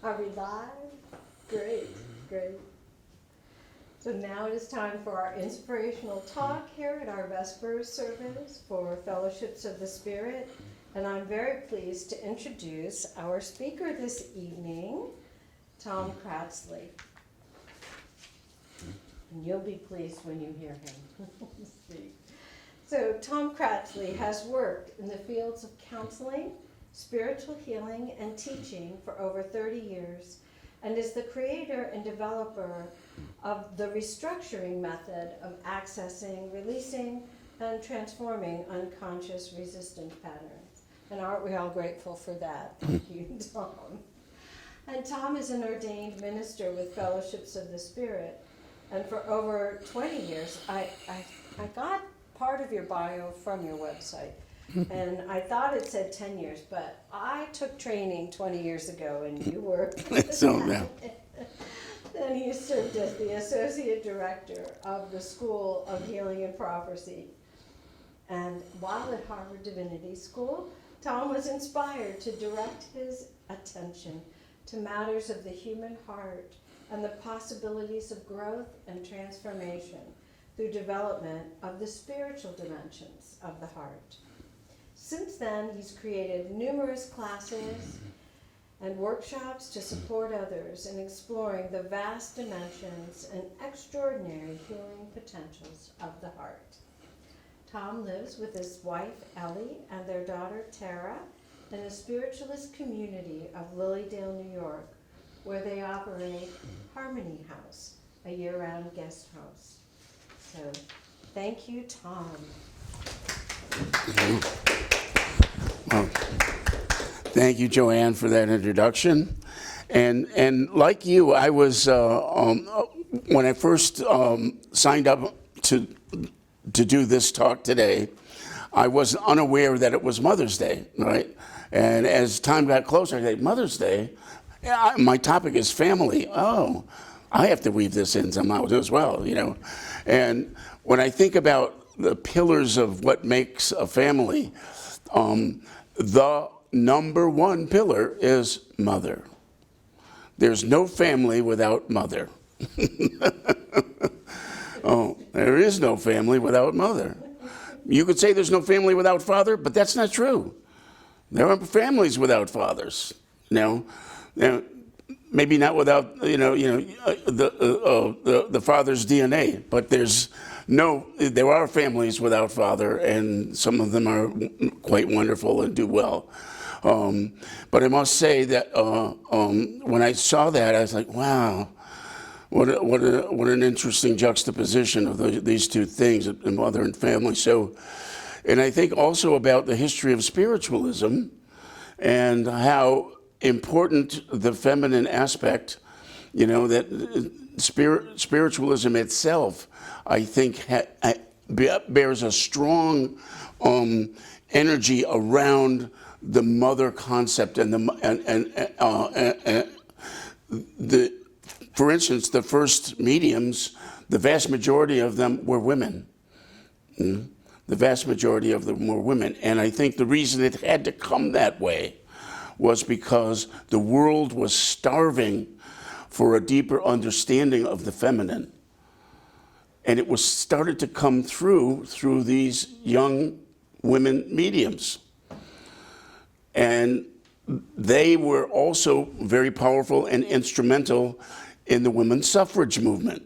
Are we live? Great, great. So now it is time for our inspirational talk here at our Vesper Service for Fellowships of the Spirit. And I'm very pleased to introduce our speaker this evening, Tom Cratsley. And you'll be pleased when you hear him speak. So Tom Cratsley has worked in the fields of counseling, spiritual healing, and teaching for over 30 years, and is the creator and developer of the restructuring method of accessing, releasing, and transforming unconscious resistant patterns. And aren't we all grateful for that? Thank you, Tom. And Tom is an ordained minister with Fellowships of the Spirit. And for over 20 years, I got part of your bio from your website. And I thought it said 10 years, but I took training 20 years ago, and you were. So now. Then he served as the associate director of the School of Healing and Prophecy. And while at Harvard Divinity School, Tom was inspired to direct his attention to matters of the human heart and the possibilities of growth and transformation through development of the spiritual dimensions of the heart. Since then, he's created numerous classes and workshops to support others in exploring the vast dimensions and extraordinary healing potentials of the heart. Tom lives with his wife, Ellie, and their daughter, Tara, in a spiritualist community of Lilydale, New York, where they operate Harmony House, a year-round guest house. So, thank you, Tom. Well, thank you, Joanne, for that introduction. And like you, I was when I first signed up to do this talk today, I was unaware that it was Mother's Day, right? And as time got closer, I said, Mother's Day? Yeah, my topic is family. Oh, I have to weave this in somehow as well, you know. And when I think about the pillars of what makes a family, the number one pillar is mother. There's no family without mother. Oh, there is no family without mother. You could say there's no family without father, but that's not true. There are families without fathers. You know, maybe not without the father's DNA, but there are families without father, and some of them are quite wonderful and do well. But I must say that when I saw that, I was like, wow, what an interesting juxtaposition of these two things, mother and family. So, and I think also about the history of spiritualism and how important the feminine aspect, you know, that spiritualism itself, I think, bears a strong energy around the mother concept for instance, the first mediums, the vast majority of them were women. The vast majority of them were women. And I think the reason it had to come that way was because the world was starving for a deeper understanding of the feminine. And it was started to come through these young women mediums. And they were also very powerful and instrumental in the women's suffrage movement.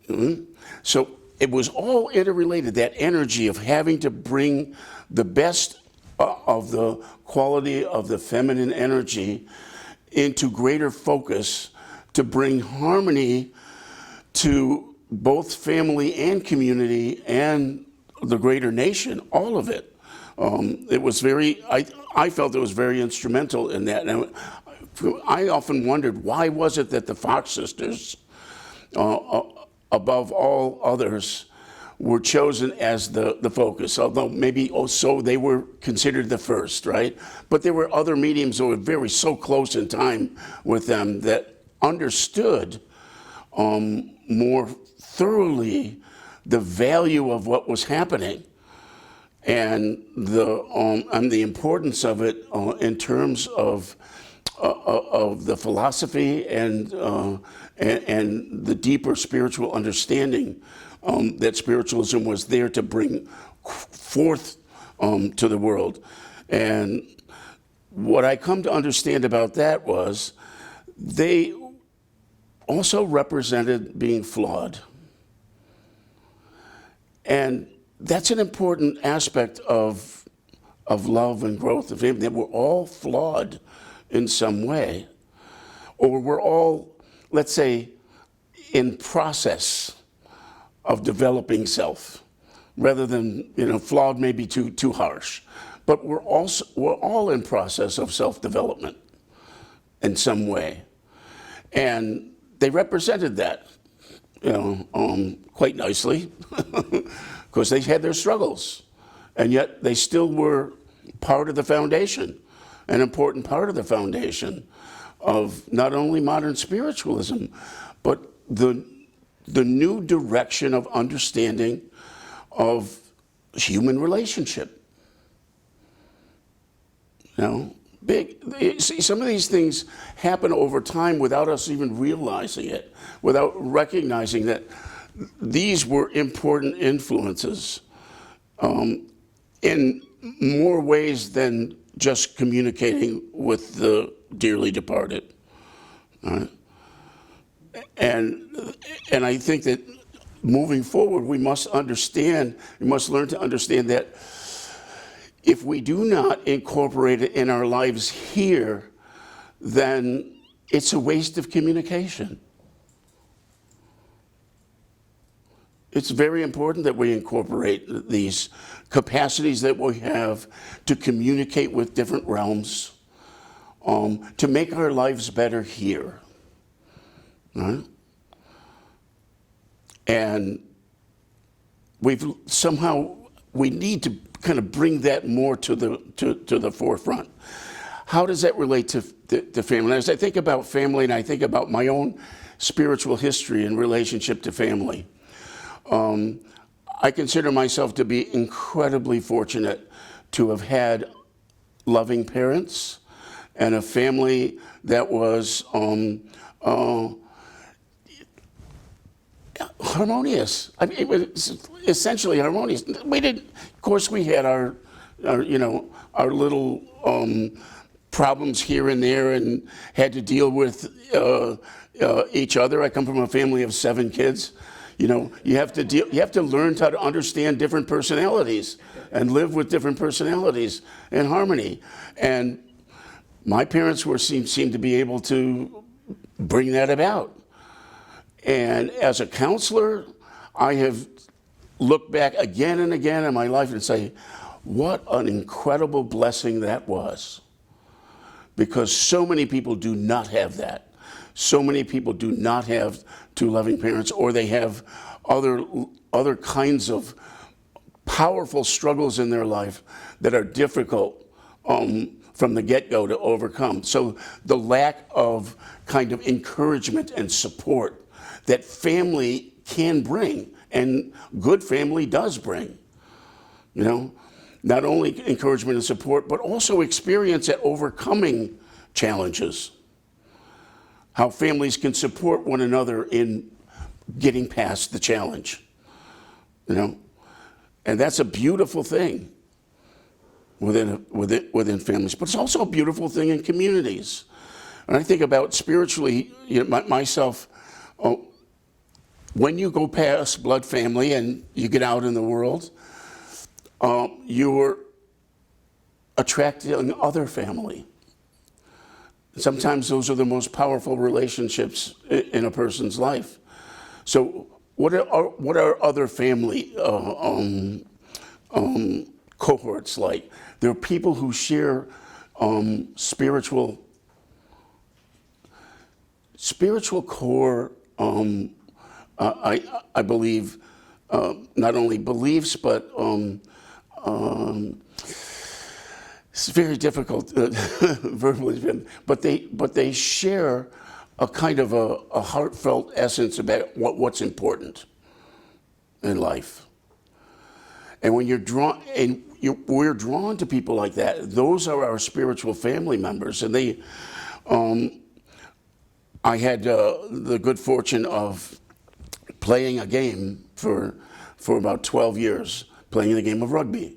Mm-hmm. So it was all interrelated, that energy of having to bring the best of the quality of the feminine energy into greater focus to bring harmony to both family and community and the greater nation, all of it. It was I felt it was very instrumental in that. And I often wondered, why was it that the Fox sisters, above all others, were chosen as the focus, although maybe also they were considered the first, right? But there were other mediums that were so close in time with them that understood more thoroughly the value of what was happening and the importance of it in terms of of the philosophy and the deeper spiritual understanding that spiritualism was there to bring forth to the world. And what I come to understand about that was they also represented being flawed. And that's an important aspect of love and growth of family, that we're all flawed in some way, or we're all, let's say, in process of developing self, rather than, flawed may be too harsh, but we're all in process of self-development in some way, and they represented that, quite nicely, because they had their struggles, and yet they still were part of the foundation, an important part of the foundation of not only modern spiritualism, but the new direction of understanding of human relationship. See, some of these things happen over time without us even realizing it, without recognizing that these were important influences in more ways than just communicating with the dearly departed. And I think that moving forward, we must learn to understand that if we do not incorporate it in our lives here, then it's a waste of communication. It's very important that we incorporate these capacities that we have to communicate with different realms, to make our lives better here. Right? And we need to kind of bring that more to the forefront. How does that relate to family? As I think about family, and I think about my own spiritual history in relationship to family, I consider myself to be incredibly fortunate to have had loving parents and a family that was harmonious. I mean, it was essentially harmonious. Of course, we had our little problems here and there, and had to deal with each other. I come from a family of 7 kids. You have to learn how to understand different personalities and live with different personalities in harmony. And my parents seemed to be able to bring that about. And as a counselor, I have looked back again and again in my life and say, what an incredible blessing that was. Because so many people do not have that. So many people do not have 2 loving parents, or they have other kinds of powerful struggles in their life that are difficult from the get-go to overcome. So the lack of kind of encouragement and support that family can bring, and good family does bring, not only encouragement and support, but also experience at overcoming challenges. How families can support one another in getting past the challenge, and that's a beautiful thing within families. But it's also a beautiful thing in communities. And I think about spiritually, myself. When you go past blood family and you get out in the world, you're attracting other family. Sometimes those are the most powerful relationships in a person's life. So what are other family cohorts like? There are people who share spiritual core, I believe, not only beliefs, but it's very difficult verbally, but they share a kind of a heartfelt essence about what's important in life. And when we're drawn to people like that, those are our spiritual family members, and they I had the good fortune of playing a game for about 12 years, playing the game of rugby.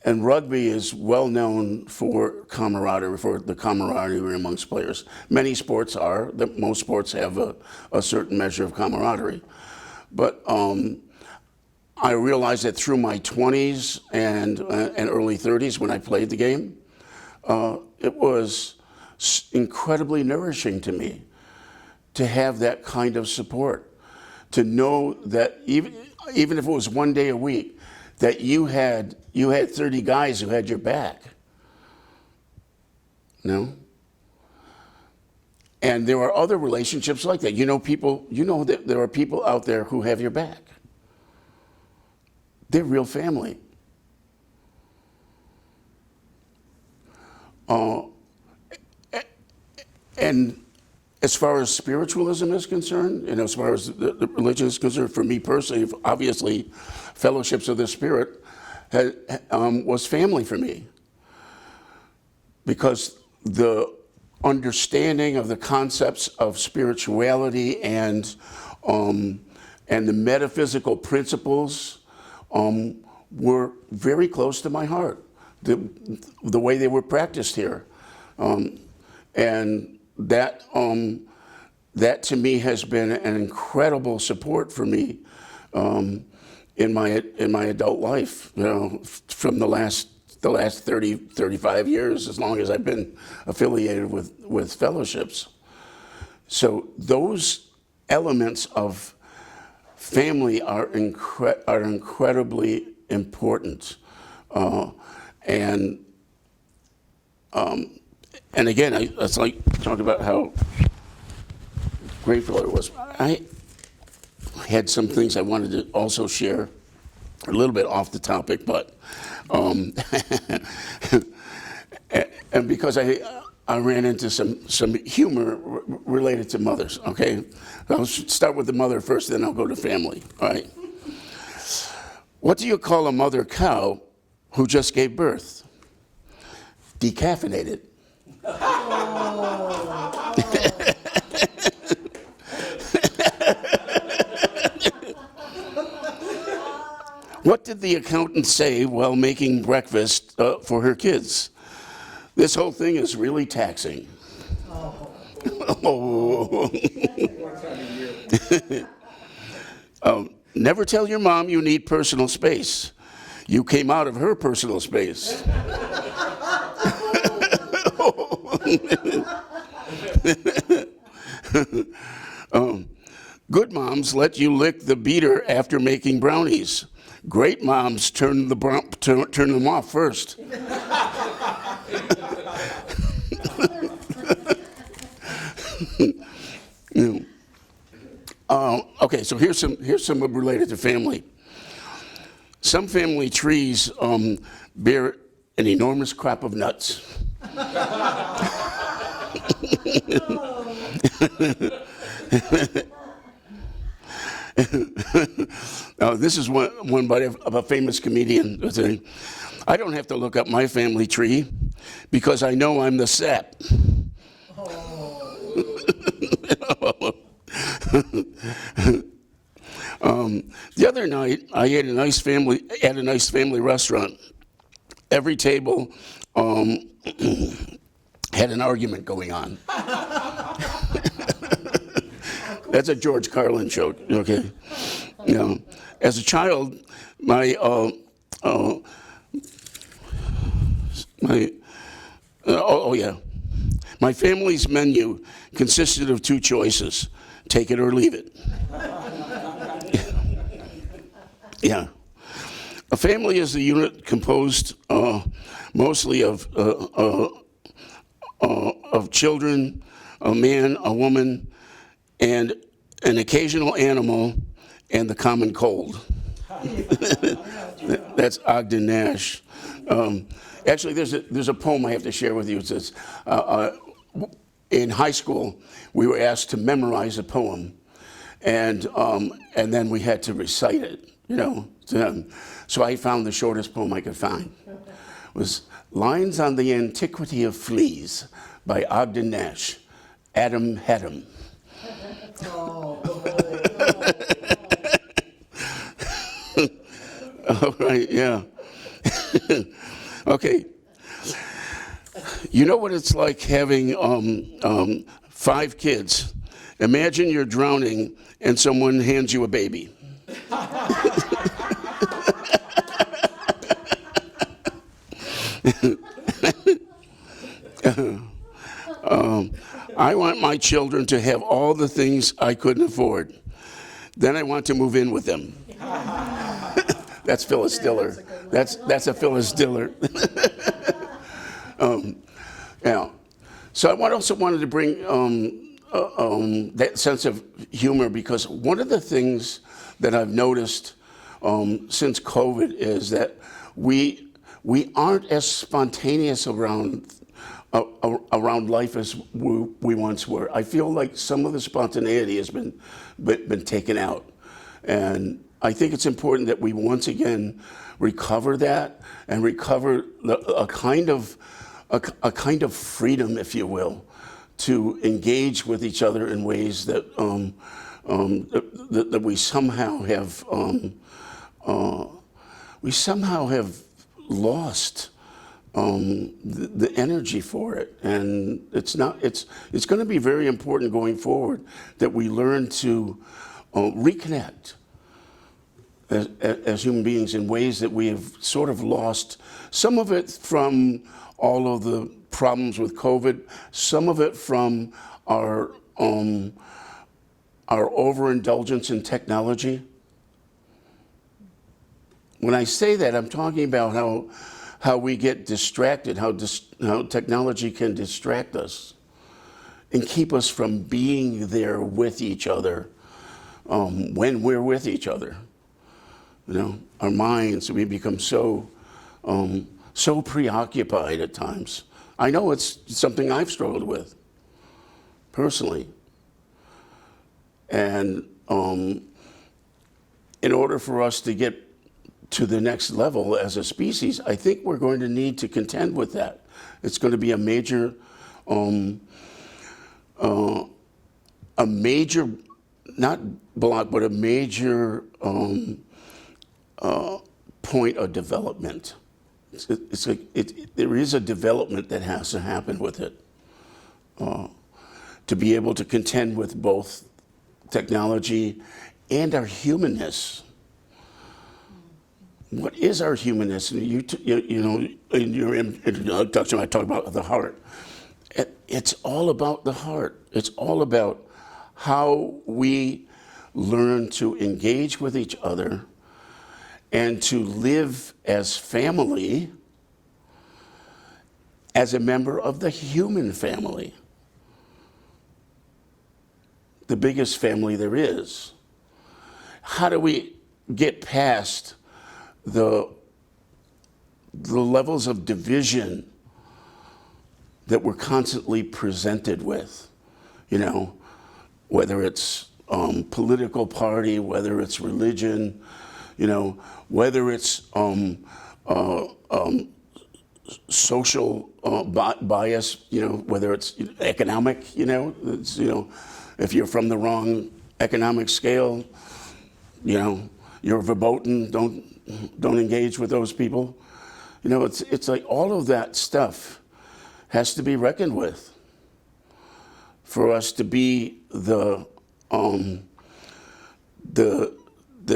And rugby is well known for camaraderie, for the camaraderie amongst players. Many sports are, most sports have a certain measure of camaraderie. But I realized that through my 20s and early 30s when I played the game, it was incredibly nourishing to me to have that kind of support, to know that even if it was one day a week, that you had 30 guys who had your back. No? And there are other relationships like that. You know that there are people out there who have your back. They're real family. And as far as spiritualism is concerned, and as far as the religion is concerned, for me personally, obviously, Fellowships of the Spirit was family for me. Because the understanding of the concepts of spirituality and the metaphysical principles were very close to my heart, the way they were practiced here. And that to me has been an incredible support for me in my adult life, from the last 35 years, as long as I've been affiliated with fellowships. So those elements of family are incredibly important, and again, it's like talking about how grateful I was. I had some things I wanted to also share, a little bit off the topic, but and because I ran into some humor related to mothers. Okay, I'll start with the mother first, then I'll go to family. All right. What do you call a mother cow who just gave birth? Decaffeinated. What did the accountant say while making breakfast for her kids? This whole thing is really taxing. Oh. Never tell your mom you need personal space. You came out of her personal space. Good moms let you lick the beater after making brownies. Great moms turn them off first. Okay, so here's some related to family. Some family trees bear an enormous crop of nuts. This is one of a famous comedian saying, I don't have to look up my family tree because I know I'm the sap. The other night, I ate at a nice family restaurant. Every table had an argument going on. That's a George Carlin joke, okay? As a child, my family's menu consisted of two choices: take it or leave it. Yeah. A family is a unit composed mostly of children, a man, a woman, and an occasional animal, and the common cold. That's Ogden Nash. Actually, there's a poem I have to share with you. It says, in high school, we were asked to memorize a poem, and then we had to recite it. So I found the shortest poem I could find. It was lines on the antiquity of fleas, by Ogden Nash. Adam had him. All right, yeah. Okay. You know what it's like having 5 kids. Imagine you're drowning and someone hands you a baby. I want my children to have all the things I couldn't afford. Then I want to move in with them. That's Phyllis Diller. That's a Phyllis Diller. Yeah. So I also wanted to bring that sense of humor, because one of the things that I've noticed since COVID is that we aren't as spontaneous around life as we once were. I feel like some of the spontaneity has been taken out, and I think it's important that we once again recover that and recover a kind of freedom, if you will, to engage with each other in ways that that we somehow have lost the energy for it. And it's going to be very important going forward that we learn to reconnect as human beings in ways that we have sort of lost. Some of it from all of the problems with COVID, some of it from our overindulgence in technology. When I say that, I'm talking about how we get distracted, how technology can distract us and keep us from being there with each other when we're with each other. You know, our minds, we become so preoccupied at times. I know it's something I've struggled with personally. And in order for us to get to the next level as a species, I think we're going to need to contend with that. It's going to be a major, not block, but a major point of development. There is a development that has to happen with it to be able to contend with both technology and our humanness. What is our humanness? And you know, in your introduction, I talk about the heart. It's all about the heart. It's all about how we learn to engage with each other and to live as family, as a member of the human family, the biggest family there is. How do we get past the levels of division that we're constantly presented with? You know, whether it's political party, whether it's religion, you know, whether it's social bias, you know, whether it's economic, you know, if you're from the wrong economic scale, you know, you're verboten, don't engage with those people. You know, it's like all of that stuff has to be reckoned with for us to be the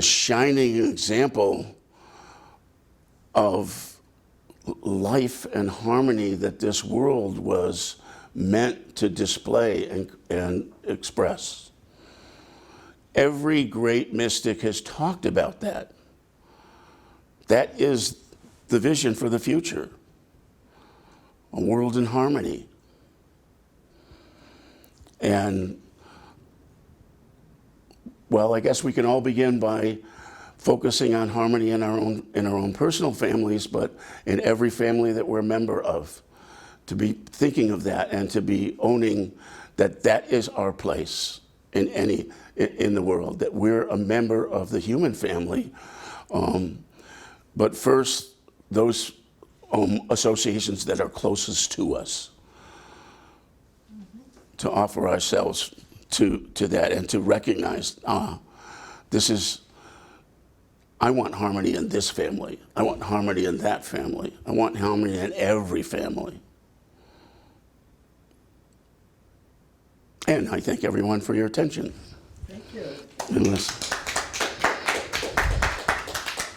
shining example of life and harmony that this world was meant to display and express. Every great mystic has talked about that. That is the vision for the future, a world in harmony. And, well, I guess we can all begin by focusing on harmony in our own personal families, but in every family that we're a member of, to be thinking of that and to be owning that that is our place in the world, that we're a member of the human family. But first, those associations that are closest to us. to offer ourselves to that and to recognize, I want harmony in this family. I want harmony in that family. I want harmony in every family. And I thank everyone for your attention. Thank you. And listen.